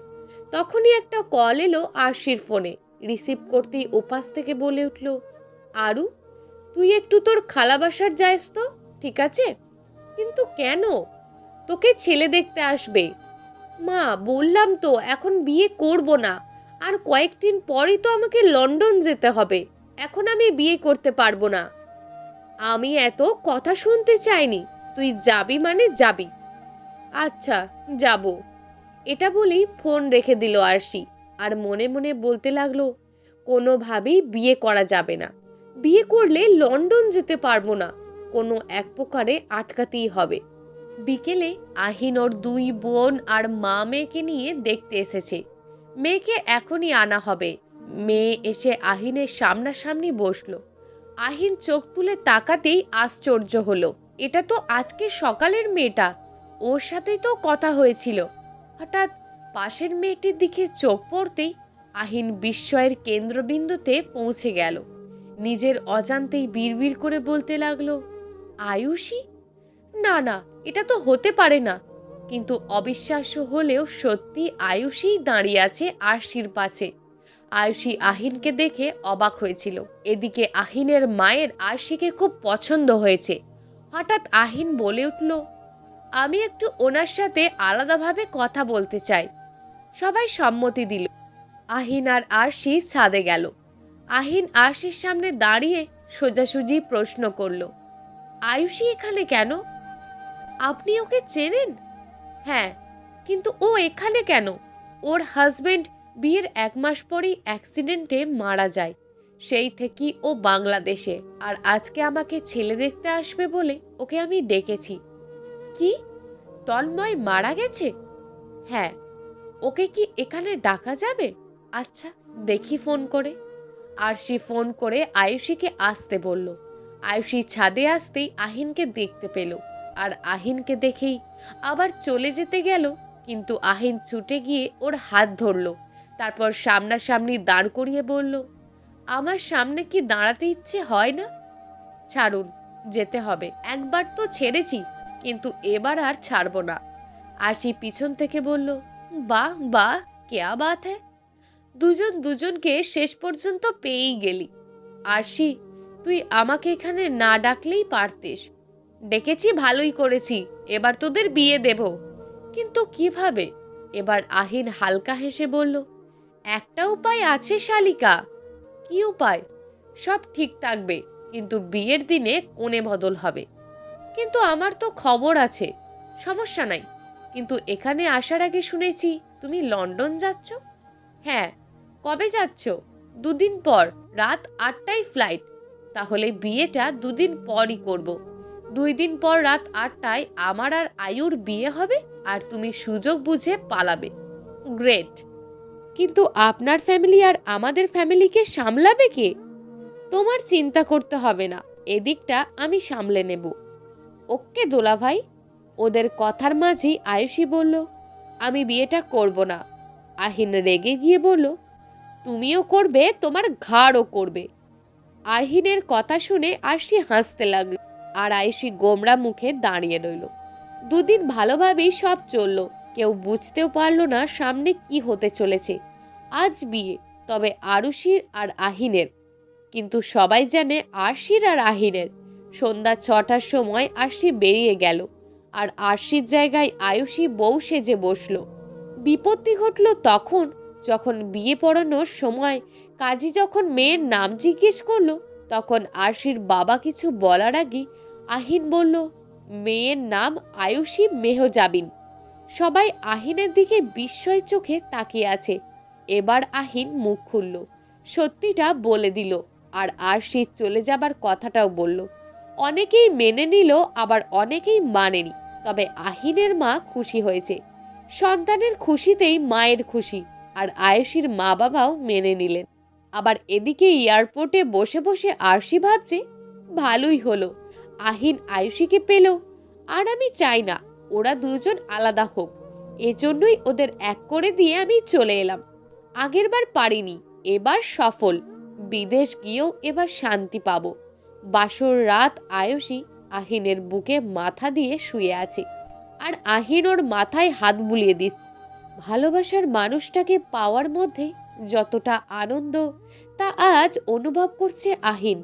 তখনই একটা কল এলো আরশির ফোনে। রিসিভ করতেই উপাস থেকে বলে উঠল, আরু, তুই একটু তোর খালা বাসার যাস তো, ঠিক আছে? কিন্তু কেন? তোকে ছেলে দেখতে আসবে। মা, বললাম তো এখন বিয়ে করব না। আর কয়েকদিন পরই তো আমাকে লন্ডন যেতে হবে। এখন আমি বিয়ে করতে পারবো না। আমি এত কথা শুনতে চাইনি। তুই যাবি মানে যাবি। আচ্ছা, যাব। এটা বলেই ফোন রেখে দিল আরশি। আর মনে মনে বলতে লাগলো, কোনোভাবেই বিয়ে করা যাবে না। বিয়ে করলে লন্ডন যেতে পারবো না। কোনো এক প্রকারে আটকাতেই হবে। বিকেলে আহিন ওর দুই বোন আর মা মেয়েকে নিয়ে দেখতে এসেছে। মেয়েকে এখনই আনা হবে। মেয়ে এসে আহিনের সামনাসামনি বসলো। আহিন চোখ তুলে তাকাতেই আশ্চর্য হলো, এটা তো আজকে সকালের মেয়েটা। ওর সাথেই তো কথা হয়েছিল। হঠাৎ পাশের মেয়েটির দিকে চোখ পড়তেই আহিন বিস্ময়ের কেন্দ্রবিন্দুতে পৌঁছে গেল। নিজের অজান্তেই বিড়বিড় করে বলতে লাগলো, আয়ুষী? না না, এটা তো হতে পারে না। কিন্তু অবিশ্বাস্য হলেও সত্যি আয়ুষী দাঁড়িয়ে আছে আরশির পাশে। আয়ুষী আহিনকে দেখে অবাক হয়েছিল। এদিকে আহিনের মায়ের আরশিকে খুব পছন্দ হয়েছে। হঠাৎ আহিন বলে উঠল, আমি একটু ওনার সাথে আলাদাভাবে কথা বলতে চাই। সবাই সম্মতি দিল। আহিন আর আরশি ছাদে গেল। আহিন আরশির সামনে দাঁড়িয়ে সোজাসুজি প্রশ্ন করল, আয়ুষী এখানে কেন? আপনি ওকে চেনেন? হ্যাঁ, কিন্তু ও এখানে কেন? ওর হাজবেন্ড বিয়ের 1 মাস পরেই অ্যাক্সিডেন্টে মারা যায়। সেই থেকেই ও বাংলাদেশে। আর আজকে আমাকে ছেলে দেখতে আসবে বলে ওকে আমি ডেকেছি। কি, তন্ময় মারা গেছে? হ্যাঁ। ওকে কি এখানে ডাকা যাবে? আচ্ছা, দেখি ফোন করে। আরশি ফোন করে আয়ুষীকে আসতে বলল। আয়ুষী ছাদে আসতেই আহিনকে দেখতে পেল। আর আহিনকে দেখেই আবার চলে যেতে গেল, কিন্তু আহিন ছুটে গিয়ে ওর হাত ধরল। তারপর সামনাসামনি দাঁড় করিয়ে বলল, আমার সামনে কি দাঁড়াতে ইচ্ছে হয় না? ছাড়ুন, যেতে হবে। একবার তো ছেড়েছি, কিন্তু এবার আর ছাড়ব না। আরশি পিছন থেকে বলল, বাহ বাহ, কেয়া বাত হ্যায়। দুজন দুজনকে শেষ পর্যন্ত পেয়েই গেলি। আরশি, তুই আমাকে এখানে না ডাকলেই পারতিস। ডেকেছি, ভালোই করেছি। এবার তোদের বিয়ে দেব। কিন্তু কিভাবে? এবার আহিন হালকা হেসে বলল, একটা উপায় আছে শালিকা। কি উপায়? সব ঠিক থাকবে, কিন্তু বিয়ের দিনে কোণে বদল হবে। কিন্তু আমার তো খবর আছে। সমস্যা নাই, কিন্তু এখানে আসার আগে শুনেছি তুমি লন্ডন যাচ্ছ। হ্যাঁ। কবে যাচ্ছ? 2 দিন পর, রাত 8টায় ফ্লাইট। তাহলে বিয়েটা 2 দিন পরই করব। 2 দিন পর রাত 8টায় আমার আর আয়ুর বিয়ে হবে, আর তুমি সুযোগ বুঝে পালাবে। গ্রেট। কিন্তু আপনার ফ্যামিলি আর আমাদের ফ্যামিলিকে সামলাবে কে? তোমার চিন্তা করতে হবে না, এদিকটা আমি সামলে নেব। ওকে দোলাভাই। ওদের কথার মাঝেই আয়ুষী বলল, আমি বিয়েটা করব না। আহিন রেগে গিয়ে বলল, তুমিও করবে, তোমার ঘাড়ও করবে। আহিনের কথা শুনে আরশি হাসতে লাগলো। আর আয়ুষী গোমড়া মুখে দাঁড়িয়ে রইল। 2 দিন ভালোভাবেই সব চলল। কেউ বুঝতেও পারল না সামনে কি হতে চলেছে। আজ বিয়ে, তবে আরুষির আর আহিনের। কিন্তু সবাই জানে আরশির আর আহিনের। সন্ধ্যা 6টার সময় আরশি বেরিয়ে গেল। আর আরশির জায়গায় আয়ুষী বউ সেজে বসল। বিপত্তি ঘটল তখন, যখন বিয়ে পড়ানোর সময় কাজী যখন মেয়ের নাম জিজ্ঞেস করলো, তখন আরশির বাবা কিছু বলার আগে আহিন বলল, মেয়ের নাম আয়ুষী মেহজাবিন। সবাই আহিনের দিকে বিস্ময় চোখে তাকিয়ে আছে। এবার আহিন মুখ খুলল, সত্যিটা বলে দিল। আর আরশি চলে যাবার কথাটাও বলল। অনেকেই মেনে নিল, আবার অনেকেই মানেনি। তবে আহিনের মা খুশি হয়েছে। সন্তানের খুশিতেই মায়ের খুশি। আর আয়ুষীর মা বাবাও মেনে নিলেন। আবার এদিকে এয়ারপোর্টে বসে বসে আরশি ভাবছে, ভালোই হলো, আহিন আয়ুষীকে পেল। আর আমি চাই না ওরা দুজন আলাদা হোক। এজন্যই ওদের এক করে দিয়ে আমি চলে এলাম। আগেরবার পারিনি, এবার সফল। বিদেশ গিয়েও এবার শান্তি পাবো। বাসর রাত আয়ুষী আহিনের বুকে মাথা দিয়ে শুয়ে আছে, আর আহিন ওর মাথায় হাত বুলিয়ে দিচ্ছে। ভালোবাসার মানুষটাকে পাওয়ার মধ্যে যতটা আনন্দ তা আজ অনুভব করছে আহিন,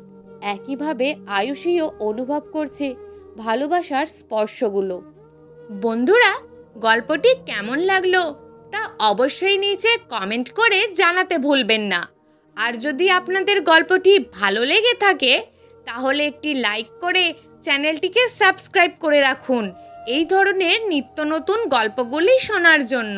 একইভাবে আয়ুষীও অনুভব করছে ভালোবাসার স্পর্শগুলো। বন্ধুরা, গল্পটি কেমন লাগলো তা অবশ্যই নিচে কমেন্ট করে জানাতে ভুলবেন না। আর যদি আপনাদের গল্পটি ভালো লেগে থাকে তাহলে একটি লাইক করে চ্যানেলটিকে সাবস্ক্রাইব করে রাখুন এই ধরনের নিত্য নতুন গল্পগুলি শোনার জন্য।